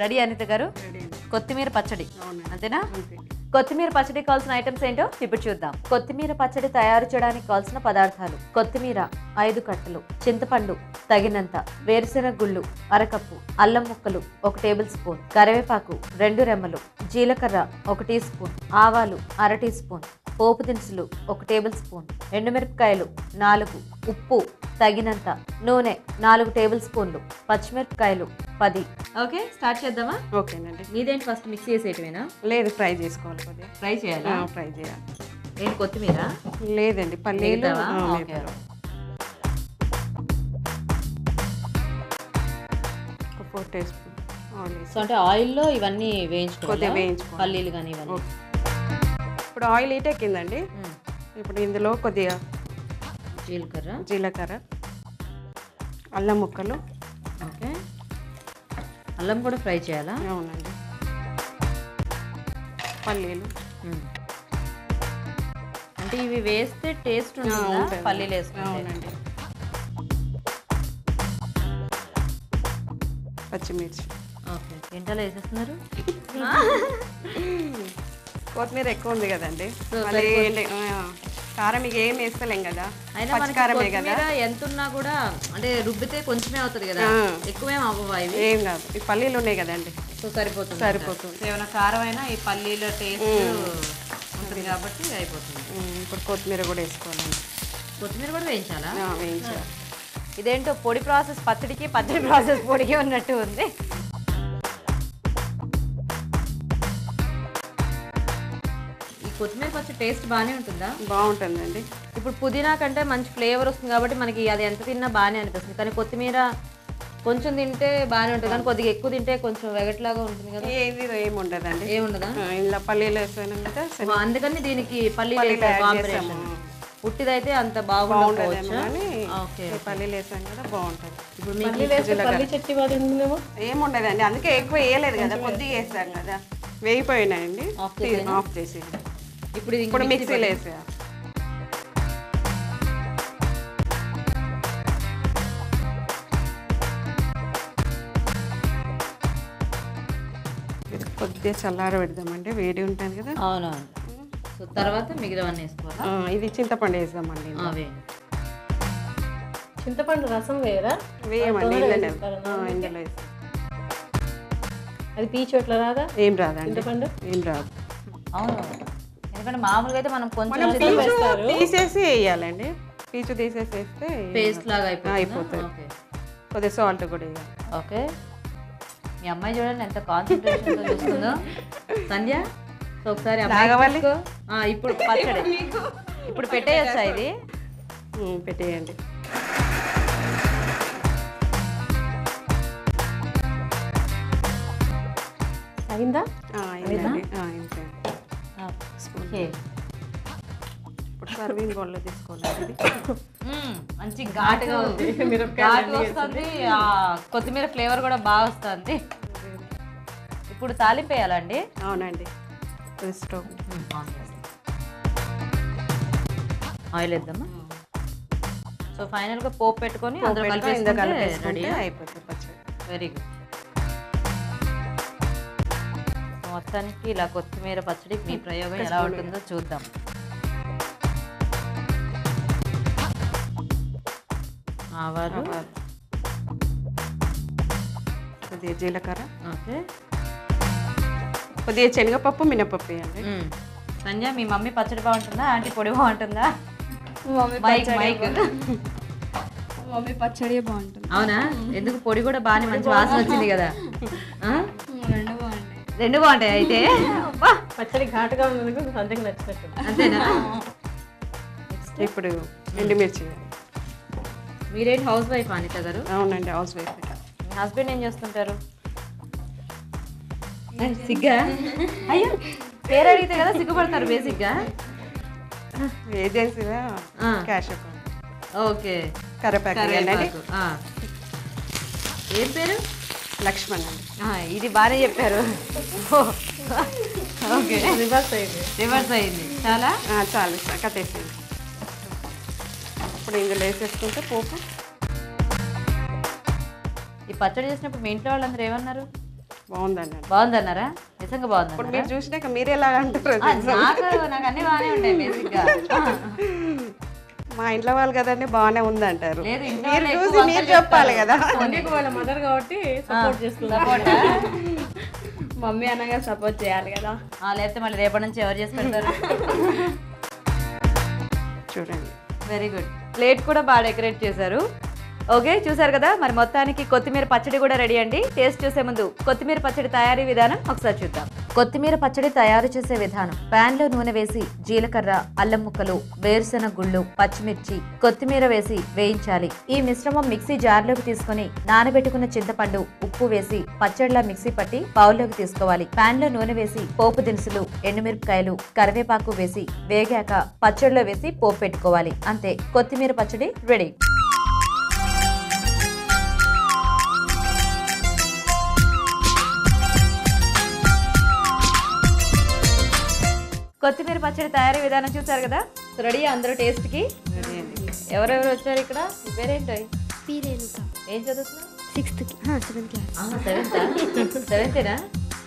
Ready Anitha గారు? Ready అండి. కొత్తిమీర పచ్చడి అవునండి. అంతేనా? అంతే. కొత్తిమీర పచ్చడి కావాల్సిన ఐటమ్స్ ఏంటో ఇప్పుడు చూద్దాం. కొత్తిమీర పచ్చడి తయారు చేయడానికి కావాల్సిన పదార్థాలు: కొత్తిమీర 5 కట్టలు, చింతపండు తగినంత, వేరుశెనగ గుళ్ళు అరకప్పు, అల్లం ముక్కలు 1 టేబుల్ స్పూన్, కరివేపాకు 2 రెమ్మలు, జీలకర్ర 1 టీ స్పూన్, ఆవాలు 1/2 టీ స్పూన్, పోపు దినుసులు 1 టేబుల్ స్పూన్, ఎండుమిరపకాయలు 4, ఉప్పు తగినంత, నూనె 4 టేబుల్ స్పూన్లు, పచ్చిమిరపకాయలు 10. ఓకే, స్టార్ట్ చేద్దామా? ఓకేనండి. నీదేంటి ఫస్ట్ మిక్స్ చేసేయటమేనా? లేదు, ఫ్రై చేసుకోవాలి కొద్దిగా. ఫ్రై చేయాలా? ఫ్రై చేయాలి. ఏంటి కొత్తిమీర? లేదండి, పల్లీలు. మిగతావా? ఓకే. మిగతాలు. ఒక 4 టీ స్పూన్ ఆయిల్ వేసి సో అంటే ఆయిల్లో ఇవన్నీ వేయించుకోవాలి, కొద్దిగా వేయించుకోవాలి. పల్లీలు కానీ ఇవన్నీ. ఓకే. ఇప్పుడు ఆయిల్ హీట్ ఎక్కిందండి. ఇప్పుడు ఇందులో కొద్దిగా జీలకర్ర, అల్లం ముక్కలు. ఓకే, అల్లం కూడా ఫ్రై చేయాలా? అవునండి. పల్లీలు. అంటే ఇవి వేస్తే టేస్ట్ ఉంటుందా ఉంటుంది. పల్లీలు వేసుకుంటే? అవునండి. పచ్చిమిర్చి. ఓకే, ఏంటలా వేసేస్తున్నారు? కొత్తిమీర ఎక్కువ ఉంది కదండి, సో మళ్ళీ కారం ఇక ఏం వేస్తలేం కదా, అయినా మనకి పచ్చికారమే కదా. కొత్తిమీర ఎంత ఉన్నా కూడా అంటే రుబ్బితే కొంచెమే అవుతుంది కదా, ఎక్కువేం అవ్వవా ఇవి? ఏం కాదు, ఈ పల్లీలు ఉన్నాయి కదండి, సో సరిపోతుంది. సరిపోతుంది. సో ఏమైనా కారం అయినా ఈ పల్లీల టేస్ట్ ఉంటుంది కాబట్టి అయిపోతుంది. ఇప్పుడు కొత్తిమీర కూడా వేసుకోవాలండి. కొత్తిమీర కూడా వేయించాలా? వేయించాలి. ఇదేంటో పొడి ప్రాసెస్ పచ్చడికి, పచ్చడి ప్రాసెస్ పొడికి ఉన్నట్టు ఉంది. ఈ కొత్తిమీర పచ్చడి టేస్ట్ బాగానే ఉంటుందా? బాగుంటుందండి. ఇప్పుడు పుదీనా కంటే మంచి ఫ్లేవర్ వస్తుంది కాబట్టి మనకి అది ఎంత తిన్నా బాగానే అనిపిస్తుంది. కానీ కొత్తిమీర కొంచెం తింటే బాగానే ఉంటుంది, కానీ కొద్దిగా ఎక్కువ తింటే కొంచెం వెగట్లాగా ఉంటుంది కదా. ఏది ఏమి ఉండదండి, ఏముండదా? ఇలా పల్లీలు వేసాను కదా, అందుకని దీనికి పల్లీలు కాంబినేషన్. పుట్టిదైతే అంత బాగుండకపోవచ్చు. ఓకే, పల్లీలు వేసాం కదా బాగుంటుంది. ఇప్పుడు మీకు ఏముండదండి, అందుకే ఎక్కువ వేయలేదు కదా, కొద్దిగా వేసాం కదా, వేయిపోయినాయండి. ఆఫ్ చేసి ఇప్పుడు మిక్సీలో వేసేయాలి. కొద్దిగా చల్లార పెడదామండి, వేడి ఉంటుంది కదా. అవునవును. సో తర్వాత మిగిలినవన్నీ వేసుకోవాలా? ఇది చింతపండు వేద్దామండి. చింతపండు రసం వేయరా? వేయమండి, ఇందులో వేస్తాం. అది పీచు ఎట్లా రాదా? ఏం రాదండి, చింతపండు ఏం రాదు. అవును, ఎందుకంటే మామూలుగా అయితే మనం కొంచెం తీసేసి వేయాలండి, పీచు తీసేసి వేస్తే పేస్ట్ లాగా అయిపోతుంది. కొద్దిగా సాల్ట్ కూడా వేయాలి. ఓకే, మీ అమ్మాయి చూడండి ఎంత కాన్సన్ట్రేషన్ చూస్తుందో. సంధ్య, సో ఒకసారి రాగవాలి. ఇప్పుడు పచ్చడి ఇప్పుడు పెట్టేయచ్చా? ఇది పెట్టేయండి. అయిందా? ఇంతే. ఓకే, ఇప్పుడు సర్వింగ్ బౌల్లో తీసుకోవాలి. మంచి ఘాటుగా ఉంది, ఘాటు వస్తుంది, కొత్తిమీర ఫ్లేవర్ కూడా బాగా వస్తుంది. ఇప్పుడు తాలింపు వేయాలండి. అవునండి. స్టవ్ ఆయిల్ వేద్దామా? సో ఫైనల్గా పోపు పెట్టుకొని అందులో కలిపేసుకుంటే అయిపోతుంది పచ్చడి. Very good. మొత్తానికి ఇలా కొత్తిమీర పచ్చడి మీ ప్రయోగం ఎలా ఉంటుందో చూద్దాం. ఆవాలు, కొద్దిగా జీలకర్ర, ఓకే, కొద్దిగా శనగపప్పు, మినపప్పు వేయాలి. సంధ్య, మీ మమ్మీ పచ్చడి బాగుంటుందా, ఆంటీ పొడి బాగుంటుందా? మైక్ మమ్మీ పచ్చడి బాగుంటుంది. అవునా? ఎందుకు? పొడి కూడా బాగానే మంచి వాసన వచ్చింది కదా. రెండు బాగుంటాయి. రెండు బాగుంటాయి అయితే. పచ్చడి ఘాటుగా ఉన్నందుకు సంతకి నచ్చినట్టు. అంతేనా? ఇప్పుడు ఎండుమిర్చి. మీరేంటి హౌస్ వైఫ్ అనిత గారు? అవునండి, హౌస్ వైఫ్. మీ హస్బెండ్ ఏం చేస్తుంటారు? సిగ్గా? అయ్యో, పేరు అడిగితే కదా సిగ్గుపడతారు బేసిక్గా. ఏజెన్సీలో క్యాష్ అకౌంట్. ఓకే, కరేపాకు. ఏం పేరు? లక్ష్మణ్ అండి. ఇది బాగానే చెప్పారు. ఓకే, రివర్స్ అయింది. రివర్స్ అయింది. చాలా చాలు, కట్టేసేయండి. ఇప్పుడు ఇందులో వేసేసుకుంటే పోపు. ఈ పచ్చడి చేసినప్పుడు మీ ఇంట్లో వాళ్ళందరూ ఏమన్నారు? బాగుందండి. బాగుందన్నారా? నిజంగా ఇప్పుడు బాగుందన్నారా? మీరు చూసినాక మీరు ఎలా అంటారు? నాకు అన్ని బాగానే ఉంటాయి బేసిక్గా. మా ఇంట్లో వాళ్ళు కదండి బాగానే ఉంది అంటారు. లేదు, ఇంట్లో మీరు వాళ్ళు చూసి ఎక్కువ మీరు వంటలు చెప్పాలి కదా. నీకు వాళ్ళ మదర్ కాబట్టి సపోర్ట్ చేస్తున్నారు. మమ్మీ అనగా సపోర్ట్ చేయాలి కదా. లేకపోతే మళ్ళీ రేపటి నుంచి ఎవరు చేసి పెడతారు? చూడండి, వెరీ గుడ్. ప్లేట్ కూడా బాగా డెకరేట్ చేశారు. ఓకే, చూసారు కదా. మరి మొత్తానికి కొత్తిమీర పచ్చడి కూడా రెడీ అండి. టేస్ట్ చూసే ముందు కొత్తిమీర పచ్చడి తయారీ విధానం ఒకసారి చూద్దాం. కొత్తిమీర పచ్చడి తయారు చేసే విధానం: పాన్ లో నూనె వేసి జీలకర్ర, అల్లం ముక్కలు, వేరుశెనగ గుళ్ళు, పచ్చిమిర్చి, కొత్తిమీర వేసి వేయించాలి. ఈ మిశ్రమం మిక్సీ జార్లోకి తీసుకుని నానబెట్టుకున్న చింతపండు, ఉప్పు వేసి పచ్చడిలా మిక్సీ పట్టి బౌల్లోకి తీసుకోవాలి. పాన్ లో నూనె వేసి పోపు దినుసులు, ఎండుమిరపకాయలు, కరివేపాకు వేసి వేగాక పచ్చడిలో వేసి పోపు పెట్టుకోవాలి. అంతే, కొత్తిమీర పచ్చడి రెడీ. కొత్తిమీర పచ్చడి తయారీ విధానం చూసారు కదా. రెడీ అందరూ టేస్ట్ కి? ఎవరెవరు వచ్చారు ఇక్కడ? మీ పేరేంటో? ఏం చదువుతున్నావు? 6th class 7th. సెవెంతేనా?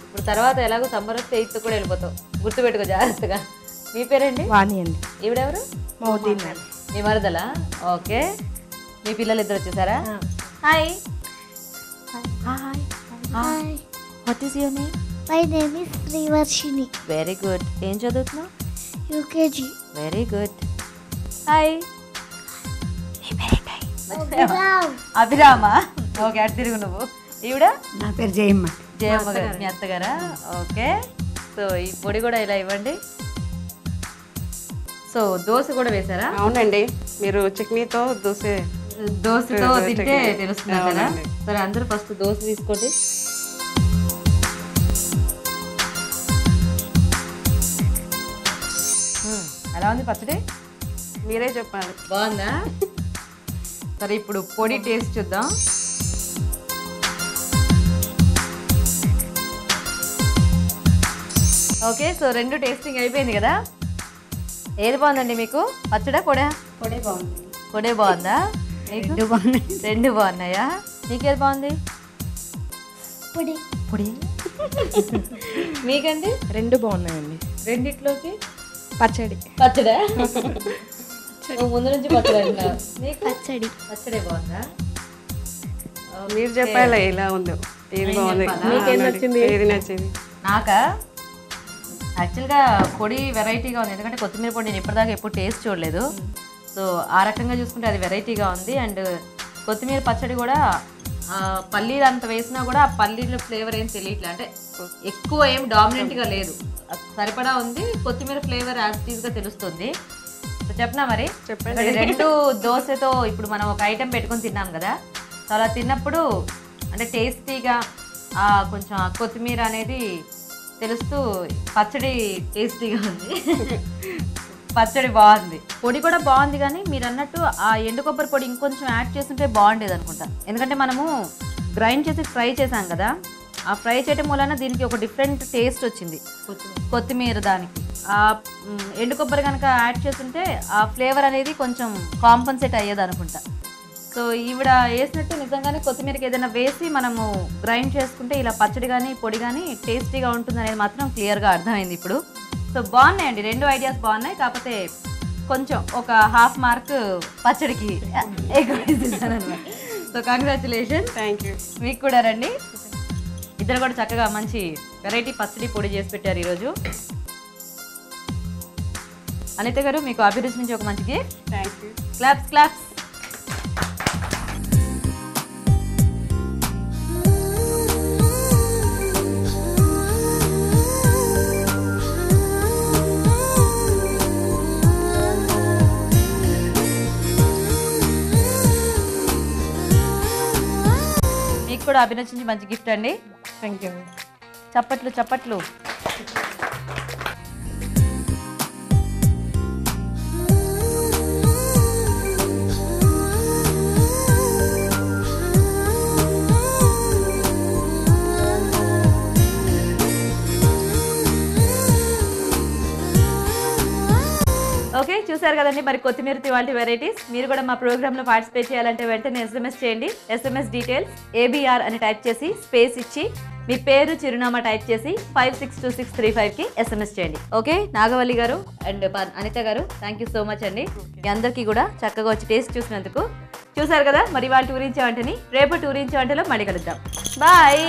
ఇప్పుడు తర్వాత ఎలాగో సమ్మర్ వస్తే 8th కూడా వెళ్ళిపోతావు, గుర్తుపెట్టుకో జాగ్రత్తగా. మీ పేరేంటి? వాణి అండి. ఈవిడెవరు? మీ మరదలా? ఓకే. మీ పిల్లలు ఇద్దరు వచ్చేసారా? Hi. Hi. What is your name? My name is Srivarshini. Very good. ఏం చదువుతున్నావు? యూకేజీ. Very good. హాయ్. అభిరామా? ఓకే, అటు తిరుగు నువ్వు. ఈవిడ? నా పేరు జయమ్మ. జయమ్మ గారు, మీ అత్తగారా? ఓకే. సో ఈ పొడి కూడా ఇలా ఇవ్వండి. సో దోశ కూడా వేసారా? అవునండి, మీరు చట్నీతో దోశతో తింటే తెలుస్తుంది కదా. సరే, అందరూ ఫస్ట్ దోశ తీసుకోండి. ఎలా ఉంది పచ్చడి? మీరే చెప్పాలి. బాగుందా? సరే, ఇప్పుడు పొడి టేస్ట్ చూద్దాం. ఓకే, సో రెండు టేస్టింగ్ అయిపోయింది కదా. ఏది బాగుందండి మీకు? పచ్చడా పొడా? పొడే బాగుంది. పొడే బాగుందా? రెండు బాగున్నాయి. రెండు బాగున్నాయా? నీకేది బాగుంది? పొడి. పొడి. మీకండి? రెండు బాగున్నాయండి. రెండిట్లోకి పచ్చడి. పచ్చడా? నువ్వు ముందు నుంచి పచ్చడి అంటున్నావు. నీకు పచ్చడి. పచ్చడే బాగుందా? మీరు చెప్పాలి ఎలా ఉందో, ఏది బాగుంది, మీకేం నచ్చింది? ఏది నచ్చింది? నాకా యాక్చువల్గా పొడి వెరైటీగా ఉంది, ఎందుకంటే కొత్తిమీర పొడి నేను ఇప్పటిదాకా ఎప్పుడు టేస్ట్ చూడలేదు. సో ఆ రకంగా చూసుకుంటే అది వెరైటీగా ఉంది. అండ్ కొత్తిమీర పచ్చడి కూడా పల్లీలు అంత వేసినా కూడా ఆ పల్లీల ఫ్లేవర్ ఏం తెలియట్లే, అంటే ఎక్కువ ఏం డామినెంట్గా లేదు, సరిపడా ఉంది. కొత్తిమీర ఫ్లేవర్ యాజ్ టీజ్గా తెలుస్తుంది. సో చెప్పనా మరి? చెప్పండి. రెండు దోశతో ఇప్పుడు మనం ఒక ఐటెం పెట్టుకొని తిన్నాం కదా. సో అలా తిన్నప్పుడు అంటే టేస్టీగా కొంచెం కొత్తిమీర అనేది తెలుస్తూ పచ్చడి టేస్టీగా ఉంది. పచ్చడి బాగుంది, పొడి కూడా బాగుంది. కానీ మీరు అన్నట్టు ఆ ఎండు కొబ్బరి పొడి ఇంకొంచెం యాడ్ చేస్తుంటే బాగుండేది అనుకుంటా. ఎందుకంటే మనము గ్రైండ్ చేసి ఫ్రై చేసాం కదా, ఆ ఫ్రై చేయడం వలన దీనికి ఒక డిఫరెంట్ టేస్ట్ వచ్చింది కొత్తిమీర దానికి. ఆ ఎండు కొబ్బరి కనుక యాడ్ చేస్తుంటే ఆ ఫ్లేవర్ అనేది కొంచెం కాంపన్సేట్ అయ్యేది అనుకుంటా. సో ఈవిడ వేసినట్టు నిజంగానే కొత్తిమీరకి ఏదైనా వేసి మనము గ్రైండ్ చేసుకుంటే ఇలా పచ్చడి కానీ పొడి కానీ టేస్టీగా ఉంటుంది అనేది మాత్రం క్లియర్గా అర్థమైంది ఇప్పుడు. సో బాగున్నాయండి, రెండు ఐడియాస్ బాగున్నాయి. కాకపోతే కొంచెం ఒక ½ మార్క్ పచ్చడికి ఎక్కువ ఇస్తున్నాను అనమాట. So congratulation. Thank you. మీకు కూడా రండి. ఇద్దరు కూడా చక్కగా మంచి వెరైటీ పచ్చడి పొడి చేసి పెట్టారు ఈరోజు. అనిత గారు, మీకు అభిరుచి నుంచి ఒక మంచి gift. Thank you. Claps claps. మీకు కూడా అభిరుచి నుంచి మంచి గిఫ్ట్ అండి. Thank you. చప్పట్లు చప్పట్లు. ఓకే, చూసారు కదండి మరి కొత్తిమీర ఇవాళ వెరైటీస్. మీరు కూడా మా ప్రోగ్రామ్ లో పార్టిసిపేట్ చేయాలంటే వెంటనే SMS చేయండి. SMS డీటెయిల్స్ ABR అని టైప్ చేసి స్పేస్ ఇచ్చి మీ పేరు చిరునామా టైప్ చేసి 562635కి SMS చేయండి. ఓకే నాగవల్లి గారు అండ్ అనిత గారు థ్యాంక్ యూ సో మచ్ అండి. మీ అందరికీ కూడా చక్కగా వచ్చి టేస్ట్ చూసినందుకు. చూసారు కదా మరి వాళ్ళ టూరించే వంటని రేపు టూరించే వంటలో మళ్ళీ కలుద్దాం. బాయ్.